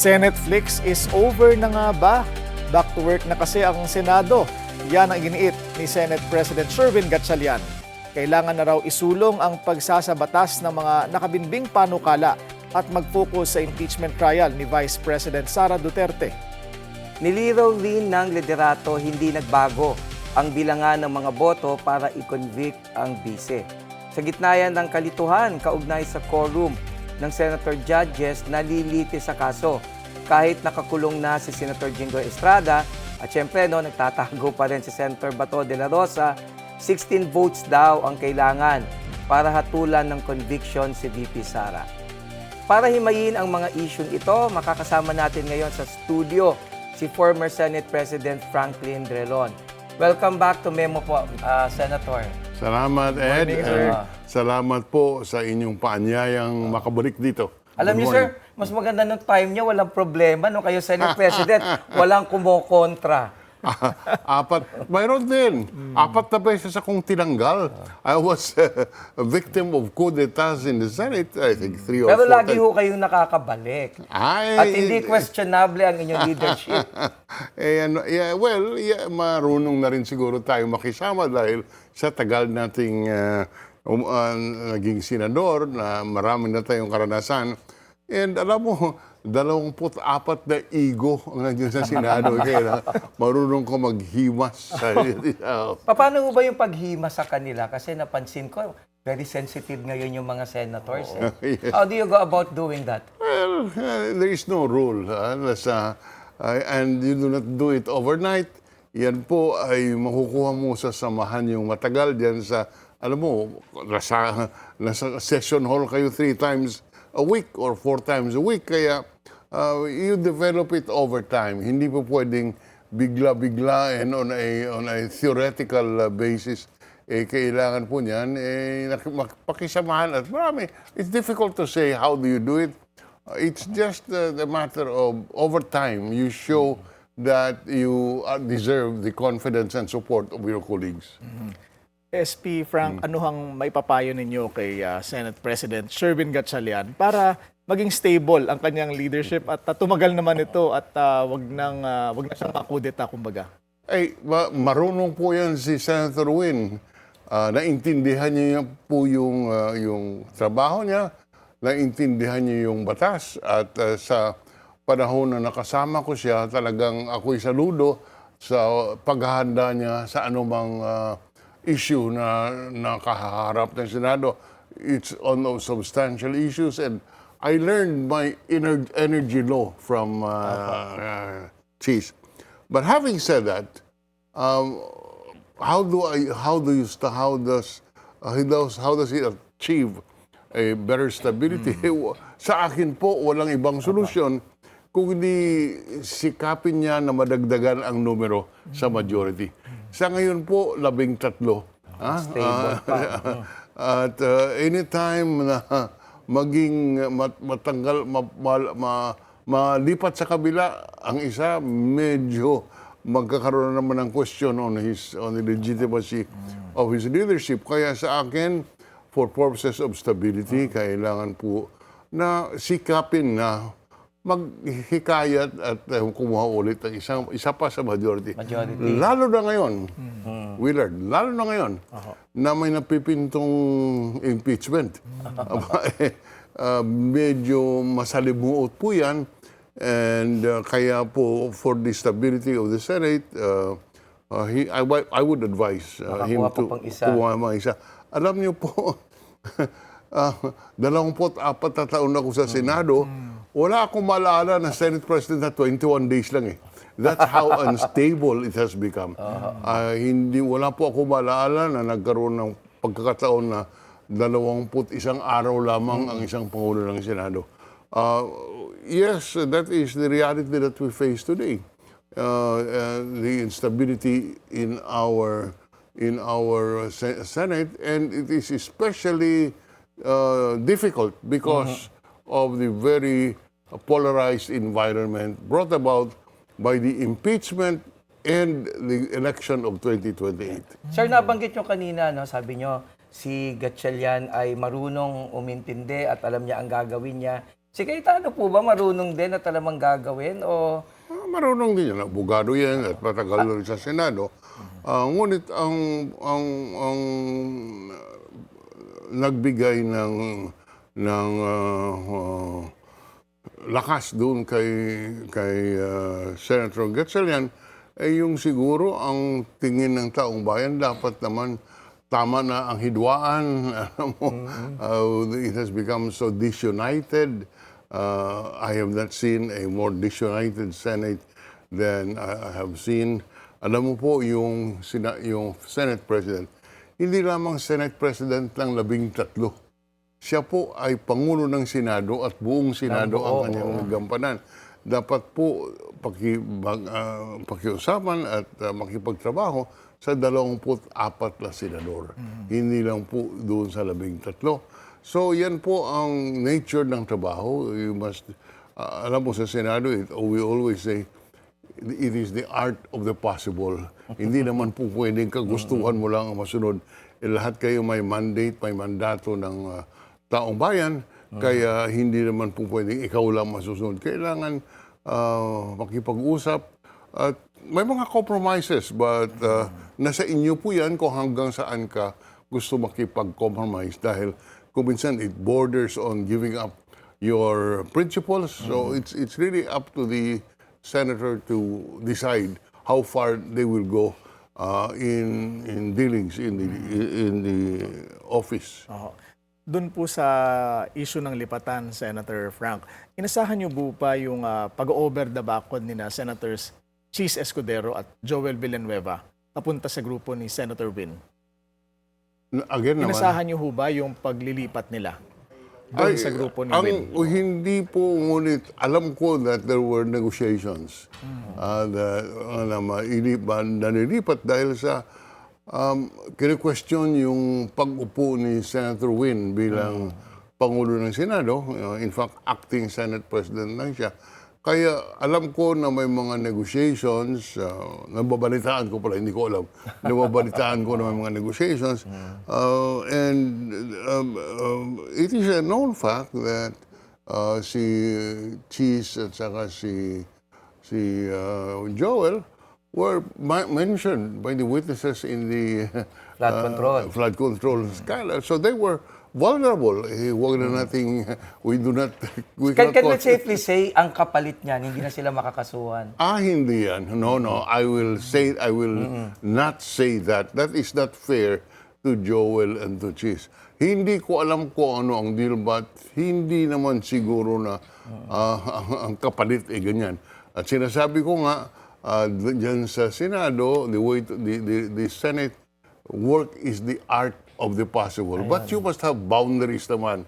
Senate flicks is over na nga ba? Back to work na kasi ang Senado. Yan ang iginiit ni Senate President Sherwin Gatchalian. Kailangan na raw isulong ang pagsasabatas ng mga nakabinbing panukala at mag-focus sa impeachment trial ni Vice President Sara Duterte. Niliraw rin ng liderato hindi nagbago ang bilangan ng mga boto para i-convict ang bise. Sa gitna yan ng kalituhan kaugnay sa quorum ng Senator Judges na liliti sa kaso. Kahit nakakulong na si Senator Jingoy Estrada at syempre nagtatago pa rin si Senator Bato de la Rosa, 16 votes daw ang kailangan para hatulan ng conviction si VP Sara. Para himayin ang mga isyung ito, makakasama natin ngayon sa studio si former Senate President Franklin Drilon. Welcome back to Memo po, Senator. Salamat, Ed. Morning, sir. Salamat po sa inyong paanyayang makabalik dito. Alam niyo, sir, mas maganda nung time niyo, walang problema. Nung kayo Senate President, walang kumokontra. Mayroon din. 4 na beses akong tinanggal. I was a victim of coup d'etats in the Senate, I think 3 or 4 Pero lagi times. ho kayong nakakabalik. At hindi questionable ang inyong leadership. Marunong na rin siguro tayo makisama dahil sa tagal nating naging senador na marami na tayong karanasan. And alam mo, 24 na ego ang nandiyan sa Senado. Kaya marunong ko maghimas. Paano ho ba yung paghimas sa kanila? Kasi napansin ko, very sensitive ngayon yung mga senators. Yes. How do you go about doing that? Well, there is no rule. And you do not do it overnight. Yan po ay makukuha mo sa samahan yung matagal diyan sa, alam mo, nasa session hall kayo 3 times a week or 4 times a week. Kaya you develop it over time. Hindi po pwedeng bigla-bigla and on a theoretical basis. Kailangan po niyan pakisamahan at marami. It's difficult to say how do you do it. It's just a matter of over time you show that you deserve the confidence and support of your colleagues. SP Frank, ano hang maipapayo ninyo kay Senate President Sherwin Gatchalian para maging stable ang kanyang leadership at tumagal naman ito at wag na siyang makudeta kumbaga? Marunong po yan si Senator Win. Naintindihan niya po yung trabaho niya, naintindihan niya yung batas at sa panahon na nakasama ko siya, talagang ako'y saludo sa paghahanda niya sa anumang issue na nakaharap ng Senado. It's on those substantial issues and I learned my energy law from Cheese. But having said that, how does he achieve a better stability? Sa akin po, walang ibang solusyon kung hindi sikapin niya na madagdagan ang numero sa majority. Sa ngayon po, 13. Stable pa. At anytime na maging matanggal, malipat sa kabila, ang isa medyo magkakaroon naman ng question on the legitimacy of his leadership. Kaya sa akin, for purposes of stability, kailangan po na sikapin na maghikayat at kumuha ulit ang isa pa sa majority. Lalo na ngayon, Willard, lalo na ngayon, na may napipintong impeachment. Medyo masalimuot po yan. And kaya po, for the stability of the Senate, I would advise him to kumuha mga isa. Alam niyo po, 24 na taon ako sa Senado, wala akong maalala na Senate President na 21 days lang eh. That's how unstable it has become. Wala po ako maalala na nagkaroon ng pagkakataon na 21 araw lamang ang isang Pangulo ng Senado. Yes, that is the reality that we face today. The instability in our Senate, and it is especially difficult because of the very polarized environment brought about by the impeachment and the election of 2028. Sir, nabanggit nyo kanina, sabi nyo, si Gatchalian ay marunong umintindi at alam niya ang gagawin niya. Si Cayetano po ba marunong din na talagang gagawin o Marunong din yan. Abogado yan at matagal na rin sa Senado. Ngunit ang nagbigay ng lakas doon kay Senator Gatchalian ay yung siguro ang tingin ng taong bayan dapat naman tama na ang hidwaan. Alam mo, it has become so disunited. I have not seen a more disunited Senate than I have seen. Alam mo po, yung Senate President, hindi lamang Senate President ng 13. Siya po ay Pangulo ng Senado at buong Senado ang kanyang nagampanan. Dapat po pakiusapan at makipagtrabaho sa 24 na senador. Hindi lang po doon sa 13. So yan po ang nature ng trabaho. You must, alam mo sa Senado, we always say, it is the art of the possible. Hindi naman po pwedeng kagustuhan mo lang ang masunod. Lahat kayo may mandate, may mandato ng taong bayan, kaya hindi naman po pwedeng ikaw lang masusunod. Kailangan makipag-usap at may mga compromises, but nasa inyo po yan kung hanggang saan ka gusto makipag-compromise dahil kung minsan it borders on giving up your principles. So it's really up to the senator to decide how far they will go in dealings in the office. Doon po sa issue ng lipatan, Senator Frank, inasahan niyo po pa yung pag-over the background ni Senators Chis Escudero at Joel Villanueva papunta sa grupo ni Senator Win? Again naman, Inasahan niyo ho ba yung paglilipat nila doon sa grupo ni Win? Hindi po, ngunit alam ko that there were negotiations na nilipat dahil sa kine-question yung pag-upo ni Senator Win bilang Pangulo ng Senado. In fact, acting Senate President lang siya. Kaya alam ko na may mga negotiations, nababalitaan ko pala, hindi ko alam, nababalitaan ko na may mga negotiations. It is a known fact that si Cheese at saka si Joel were mentioned by the witnesses in the flood control scandal. So they were vulnerable. Huwag na nating, we Can we safely say ang kapalit niyan, hindi na sila makakasuhan? Hindi yan. No. I will not say that. That is not fair to Joel and to Cheese. Hindi ko alam kung ano ang deal, but hindi naman siguro na ang kapalit ganyan. At sinasabi ko nga, dyan sa Senado, the Senate work is the art of the possible. But you must have boundaries naman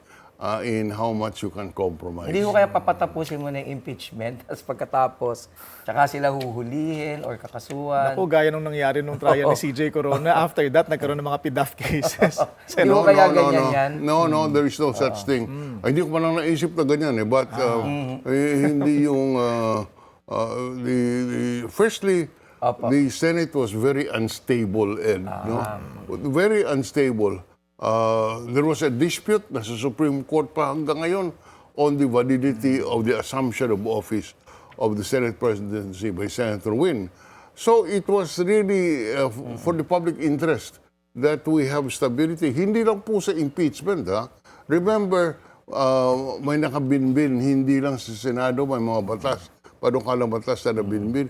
in how much you can compromise. Hindi ko kaya papatapusin mo na yung impeachment at pagkatapos, tsaka sila huhulihin or kakasuhan. Ako, gaya nung nangyari nung trial ni CJ Corona, after that, nagkaroon ng mga PDAF cases. Hindi ko kaya ganyan yan? No, there is no such thing. Hindi ko pa lang naisip na ganyan. But hindi yung... firstly, the Senate was very unstable, Ed. No? Very unstable. There was a dispute na sa Supreme Court pa hanggang ngayon on the validity of the assumption of office of the Senate presidency by Senator Win. So it was really for the public interest that we have stability. Hindi lang po sa impeachment. Remember, may nakabinbin, hindi lang sa Senado, may mga batas. Panukalang batas na nabinbin.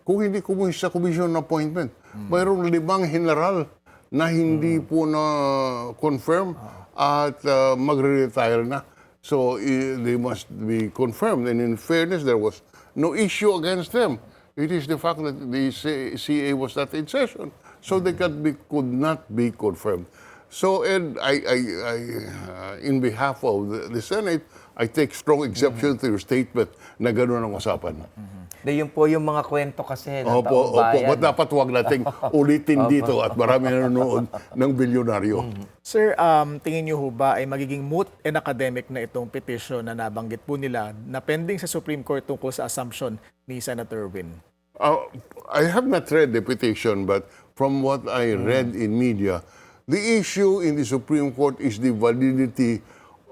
Kung hindi sa commission appointment, mayroong 5 general na hindi po na-confirm at magre-retire na. So, they must be confirmed. And in fairness, there was no issue against them. It is the fact that the CA was not in session. So, they could not be confirmed. So, Ed, in behalf of the Senate, I take strong exception to your statement na gano'n ang usapan. Yun po yung mga kwento kasi ng taong bayan. But dapat huwag nating ulitin dito at marami nanonood ng bilyonaryo. Sir, tingin niyo ho ba ay magiging moot and academic na itong petition na nabanggit po nila na pending sa Supreme Court tungkol sa assumption ni Senator Win? I have not read the petition, but from what I read in media, the issue in the Supreme Court is the validity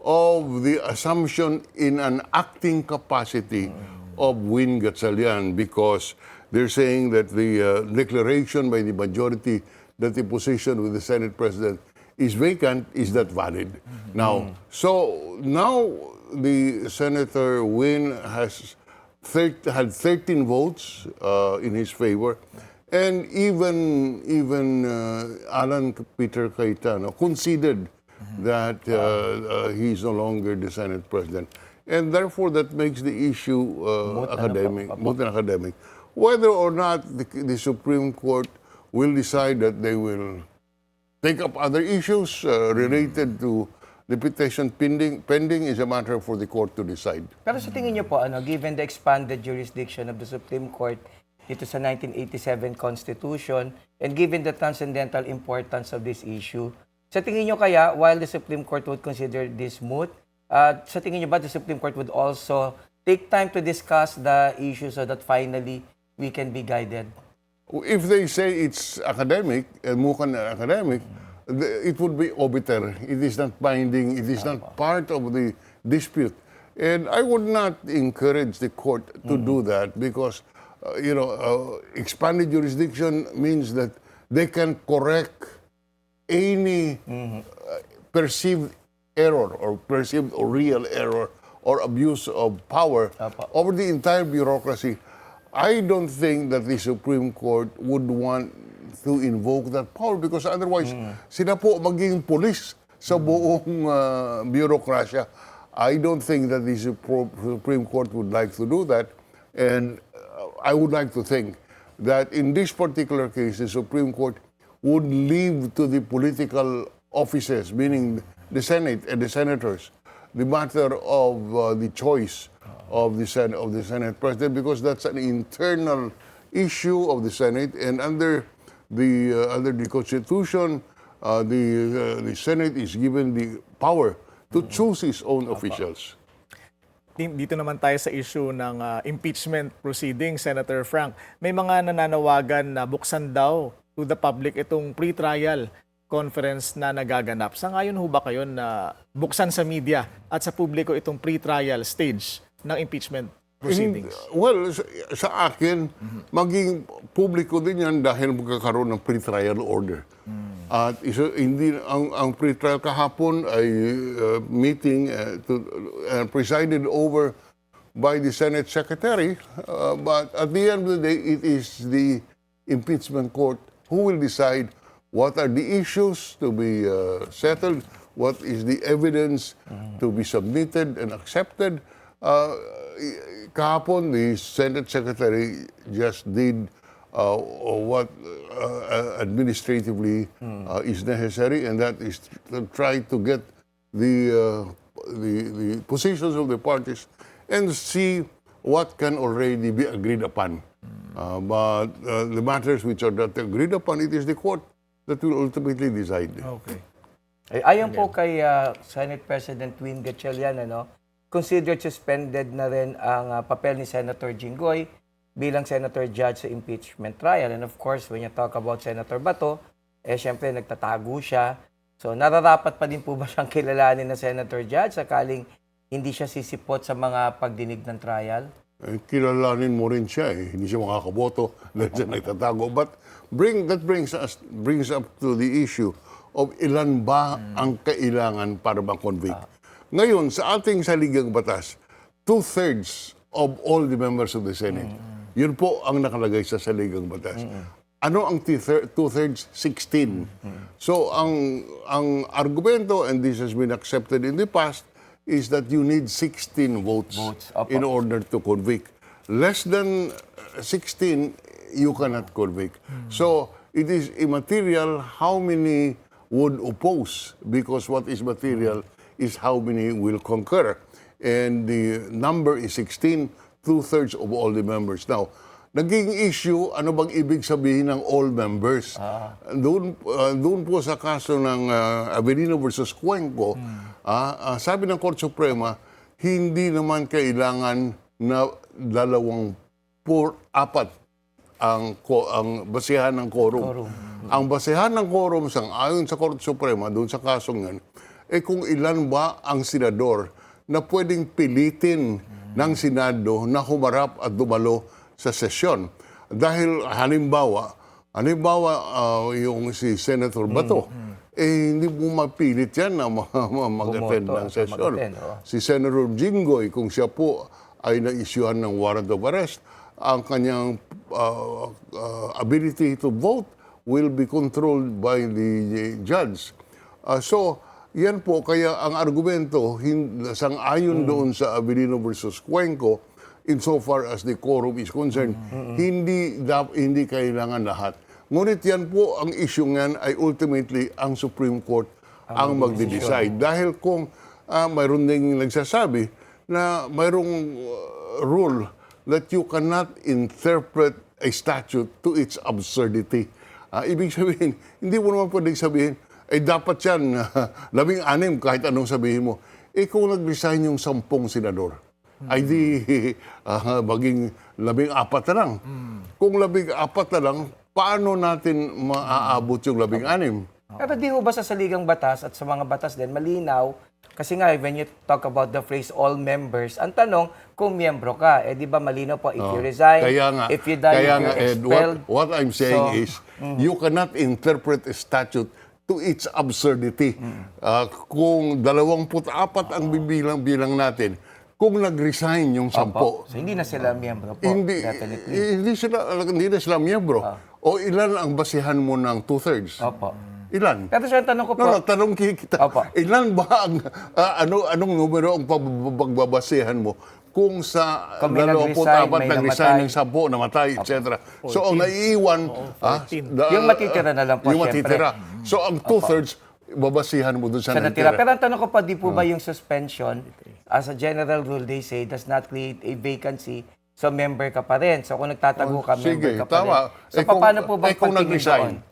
of the assumption in an acting capacity of Win Gatchalian, because they're saying that the declaration by the majority that the position with the Senate President is vacant is not valid. Now, so now the Senator Win has had 13 votes in his favor, and even Alan Peter Cayetano conceded that he's no longer the Senate President. And therefore, that makes the issue moot and academic. Whether or not the Supreme Court will decide that they will take up other issues related to the petition pending is a matter for the court to decide. Pero sa tingin niyo po, given the expanded jurisdiction of the Supreme Court dito sa 1987 Constitution, and given the transcendental importance of this issue, sa tingin niyo kaya, while the Supreme Court would consider this moot, sa tingin niyo ba the Supreme Court would also take time to discuss the issue so that finally we can be guided? If they say it's academic, mukhang academic, it would be obiter. It is not binding. It is not part of the dispute. And I would not encourage the court to do that because, expanded jurisdiction means that they can correct any perceived error or perceived or real error or abuse of power over the entire bureaucracy. I don't think that the Supreme Court would want to invoke that power because otherwise sila po magiging pulis sa buong bureaucracia. I don't think that the Supreme Court would like to do that, and I would like to think that in this particular case, the Supreme Court would leave to the political offices, meaning the Senate and the senators, the matter of the choice of the Senate President, because that's an internal issue of the Senate, and under the Constitution, the Senate is given the power to choose its own officials. Dito naman tayo sa issue ng impeachment proceeding, Senator Frank. May mga nananawagan na buksan daw to the public itong pre-trial conference na nagaganap. Sangayon ho ba kayo na buksan sa media at sa publiko itong pre-trial stage ng impeachment proceedings? Well, sa akin, maging publiko din yan dahil magkakaroon ng pre-trial order. At hindi ang pre-trial kahapon ay meeting presided over by the Senate Secretary. But at the end of the day, it is the impeachment court who will decide what are the issues to be settled, what is the evidence to be submitted and accepted. Kahapon, the Senate Secretary just did what administratively is necessary, and that is to try to get the positions of the parties and see what can already be agreed upon. But the matters which are not agreed upon, it is the court that will ultimately decide. Okay. Ayon po kay Senate President Win Gatchalian, considered suspended na rin ang papel ni Senator Jinggoy bilang Senator Judge sa impeachment trial. And of course, when you talk about Senator Bato, syempre nagtatago siya. So nararapat pa din po ba siyang kilalanin na Senator Judge sakaling hindi siya sisipot sa mga pagdinig ng trial? Kilalanin mo rin siya Hindi siya makakaboto dahil siya nagtatago. But that brings up to the issue of ilan ba ang kailangan para ma-convict. Ngayon, sa ating saligang batas, 2/3 of all the members of the Senate. Yun po ang nakalagay sa saligang batas. Ano ang 2/3? 16. So, ang argumento, and this has been accepted in the past, is that you need 16 votes in order to convict. Less than 16, you cannot convict. So, it is immaterial how many would oppose, because what is material is how many will concur. And the number is 16, 2/3 of all the members. Now, naging issue, ano bang ibig sabihin ng all members? Doon po sa kaso ng Avelino versus Cuenco, sabi ng Korte Suprema, hindi naman kailangan na 24 ang basihan ng quorum. Ang basihan ng quorum, ayon sa Korte Suprema, doon sa kasong yan, kung ilan ba ang senador na pwedeng pilitin ng Senado na humarap at dumalo sa sesyon. Dahil halimbawa, yung si Senator Bato, hindi mo mapilit yan na mag-attend ng sesyon. Si Senator Jinggoy, kung siya po ay na-issuehan ng warrant of arrest, ang kanyang ability to vote will be controlled by the judge. So, yan po, kaya ang argumento, sang-ayon doon sa Abilino versus Cuenco, insofar as the quorum is concerned, hindi kailangan lahat. Ngunit yan po, ang issue ngayon ay ultimately ang Supreme Court ang magde-decide. Dahil kung mayroon ding nagsasabi na mayroong rule that you cannot interpret a statute to its absurdity. Ibig sabihin, hindi mo naman pwedeng sabihin, dapat yan, 16 kahit anong sabihin mo. Kung nag-resign yung 10 senador, ay di maging 14 na lang. Kung 14 na lang, paano natin maaabot yung 16? Pero di ho ba sa saligang batas at sa mga batas din, malinaw, kasi nga, when you talk about the phrase all members, ang tanong, kung miyembro ka, di ba malinaw po, if you resign, if you die, if you're expelled. What I'm saying is, you cannot interpret a statute to its absurdity. Kung 24 ang bilang natin, kung nag-resign yung 10, so hindi na sila miyembro po, definitely. Hindi na sila miyembro. O ilan ang basihan mo ng 2/3? Opo. Ilan? Pero siya, tanong ko po. Tanong kita. Ilan ba ang, anong numero ang pagbabasihan mo kung sa 24 nag-resign ng 10, namatay, etc. So, ang naiiwan, yung matitira na lang po, yung matitira. So, ang 2/3, babasihan mo doon sa natira. Pero ang tanong ko pa, di po ba yung suspension, as a general rule, they say, does not create a vacancy, so member ka pa rin. So, kung nagtatago ka, member ka pa rin. So, paano po ba kung nag-resign?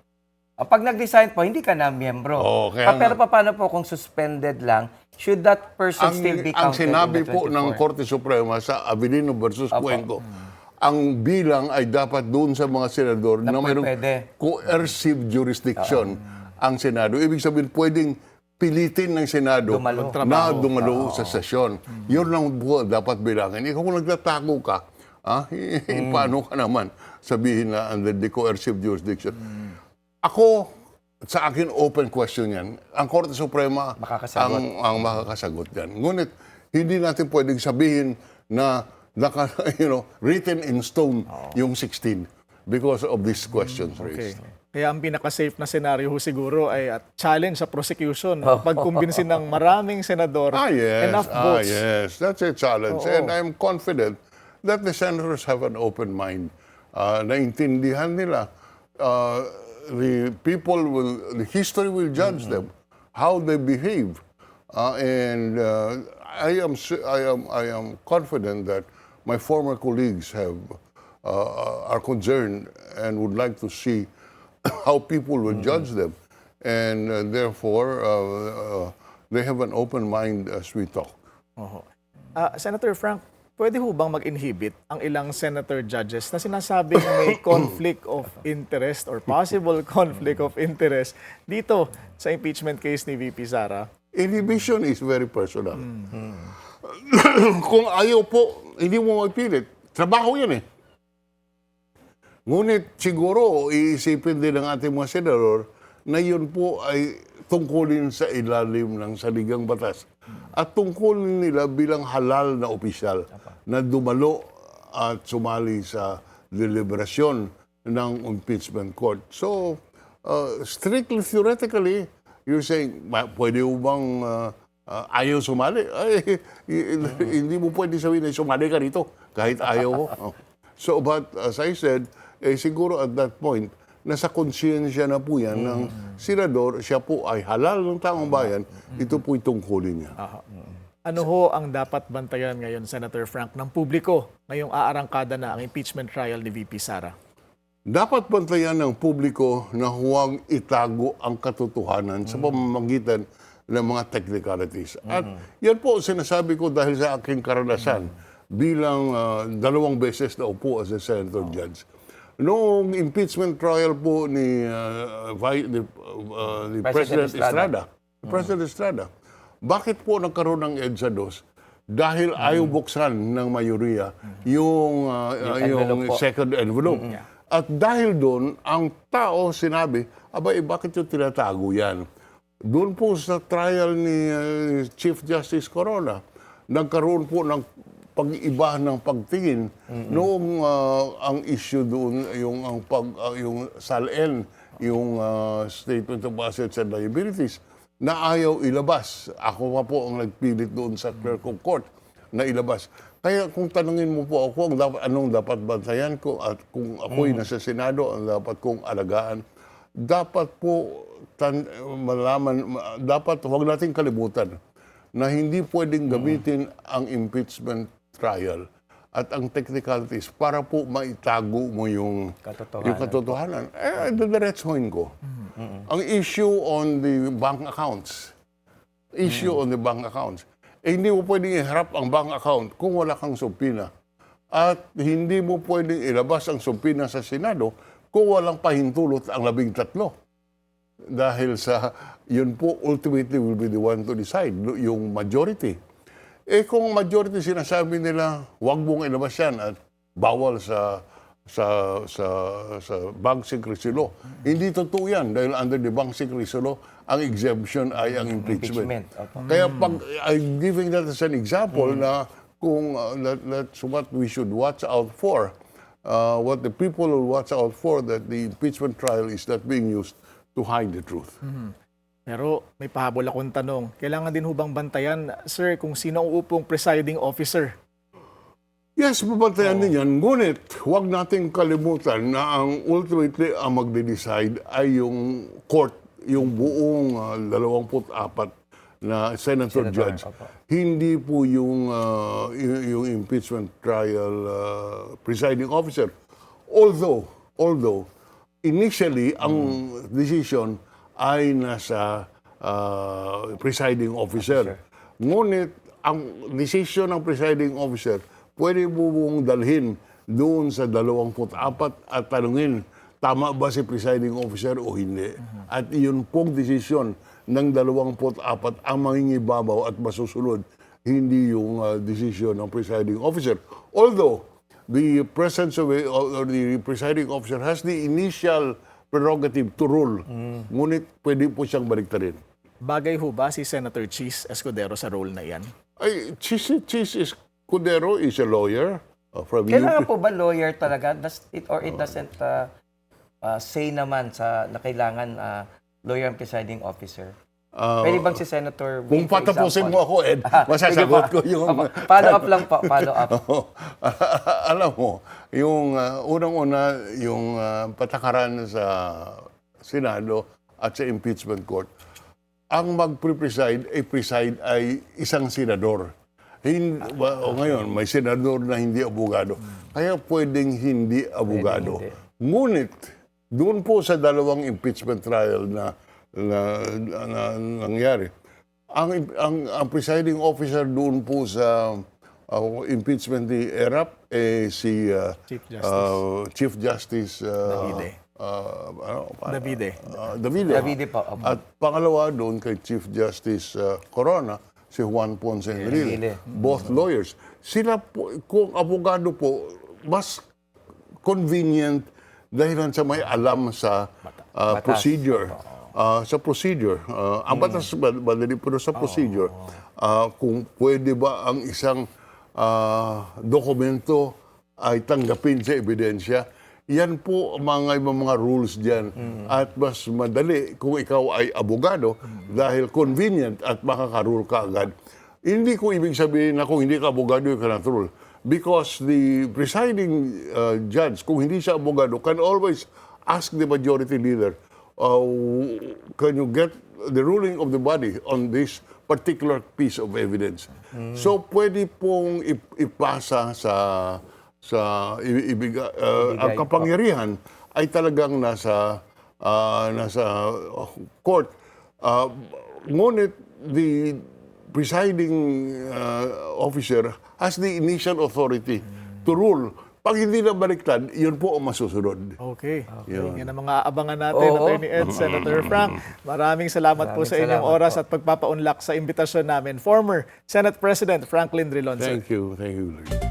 Pag nag-resign po, hindi ka na miyembro. Pero paano po kung suspended lang, should that person still be counted? Ang sinabi po ng Korte Suprema sa Abilino versus Cuenco, ang bilang ay dapat doon sa mga senador na mayroong coercive jurisdiction ang Senado. Ibig sabihin, pwedeng pilitin ng Senado na dumalo sa sesyon. Yun lang po dapat bilangin. Kung nagtatago ka, paano ka naman sabihin na under the coercive jurisdiction? Ako, sa akin, open question yan. Ang Korte Suprema ang makakasagot yan. Ngunit, hindi natin pwedeng sabihin na written in stone yung 16 because of these questions raised. Kaya ang pinaka-safe na senaryo siguro ay challenge sa prosecution. Pagkumbinsin ng maraming senador, enough votes. Yes, that's a challenge. And I'm confident that the senators have an open mind. Naintindihan nila the history will judge them how they behave, and I am confident that my former colleagues are concerned and would like to see how people will judge them, and therefore they have an open mind as we talk. Senator Frank, pwede ho bang mag-inhibit ang ilang senator judges na sinasabing may conflict of interest or possible conflict of interest dito sa impeachment case ni VP Sara? Inhibition is very personal. Kung ayaw po, hindi mo magpilit. Trabaho yan eh. Ngunit siguro, iisipin din ng ating mga senador na yun po ay tungkulin sa ilalim ng saligang batas. At tungkulin nila bilang halal na opisyal na dumalo at sumali sa deliberasyon ng impeachment court. So, strictly theoretically, you're saying, pwede mo bang ayaw sumali? Ay, hindi mo pwede sabihin na sumali ka rito kahit ayaw mo. So, but as I said, siguro at that point, nasa konsyensya na po yan ng senador, siya po ay halal ng taong bayan, ito po'y tungkulin niya. Ano ho ang dapat bantayan ngayon, Senator Frank, ng publiko ngayong aarangkada na ang impeachment trial ni VP Sara? Dapat bantayan ng publiko na huwag itago ang katotohanan sa pamamagitan ng mga technicalities. At yan po sinasabi ko dahil sa aking karanasan bilang 2 beses na upo as a senator judge. Noong impeachment trial po ni President Estrada, Bakit po nagkaroon ng EDSA 2? Dahil ayaw buksan ng mayoriya yung envelope po. second envelope. At dahil doon, ang tao sinabi, bakit yung tinatago yan? Doon po sa trial ni Chief Justice Corona, nagkaroon po ng pag-iba ng pagtingin noong ang issue doon yung SALN, yung Statement of Assets and Liabilities, na ayaw ilabas. Ako pa po ang nagpilit doon sa clerk of court na ilabas. Kaya kung tanungin mo po ako anong dapat bantayan ko at kung ako'y nasa Senado, ang dapat kong alagaan, dapat po dapat huwag nating kalimutan na hindi pwedeng gamitin ang impeachment trial at ang technicalities para po maitago mo yung katotohanan. Didiretsuhin ko. Ang issue on the bank accounts. Hindi mo pwedeng iharap ang bank account kung wala kang subpina. At hindi mo pwedeng ilabas ang subpina sa Senado kung walang pahintulot ang 13. Dahil yun po ultimately will be the one to decide, yung majority. Kung majority sinasabi nila, huwag mong ilabas yan at bawal sa bank secrecy law. Hindi totoo yan dahil under the bank secrecy law, ang exemption ay ang impeachment. Kaya I'm giving that as an example na kung that's what we should watch out for. What the people will watch out for, that the impeachment trial is not being used to hide the truth. Pero may pahabol akong tanong. Kailangan din hubang bantayan, sir, kung sino ang upong presiding officer? Yes, mabantayan din yan. Ngunit, huwag nating kalimutan na ang ultimately ang magde-decide ay yung court, yung buong 24 na senator judge. Hindi po yung impeachment trial presiding officer. Although, initially, ang decision ay nasa presiding officer. Ngunit, ang decision ng presiding officer, pwede mo mong dalhin doon sa 24 at tanungin, tama ba si presiding officer o hindi? At iyon pong desisyon ng 24 ang mangingibabaw at masusunod, hindi yung desisyon ng presiding officer. Although, the presence of or the presiding officer has the initial prerogative to rule, ngunit pwede po siyang baliktarin. Bagay ho ba si Senator Chis Escudero sa role na yan? Chis Escudero is a lawyer from Kailangan UP. po ba lawyer talaga? It doesn't say naman na kailangan lawyer ang presiding officer? Pwede bang si Senator Will, Kung patapusin mo ako, Ed, masasagot ko yung... Follow up lang po, follow up. Alam mo, yung unang-una, yung patakaran sa Senado at sa impeachment court, ang mag-preside ay isang senador. Ngayon, may senador na hindi abogado. Kaya pwedeng hindi abogado. Ngunit, doon po sa dalawang impeachment trial na nangyari, ang presiding officer doon po sa impeachment ni ERAP si Chief Justice Davide po. At pangalawa doon kay Chief Justice Corona, si Juan Ponce Enrile. Both lawyers. Sila po, kung abogado po, mas convenient dahil sa may alam sa procedure. Ang batas madali po sa procedure. Kung pwede ba ang isang dokumento ay tanggapin sa ebidensya, yan po mga rules dyan. At mas madali kung ikaw ay abogado dahil convenient at makakarule ka agad. Hindi ko ibig sabihin na kung hindi ka abogado, you cannot rule. Because the presiding judge, kung hindi siya abogado, can always ask the majority leader, can you get the ruling of the body on this particular piece of evidence? So, pwede pong ipasa ang kapangyarihan ay talagang nasa court. Ngunit the presiding officer has the initial authority to rule Pag hindi na baliktad, yun po ang masusunod. Okay. Yun. Yan ang mga abangan natin, Oo. Attorney Ed, Senator Frank. Maraming salamat po sa inyong salamat oras po. at pagpapaunlak sa imbitasyon namin. Former Senate President Franklin Drilon. Thank you. Thank you.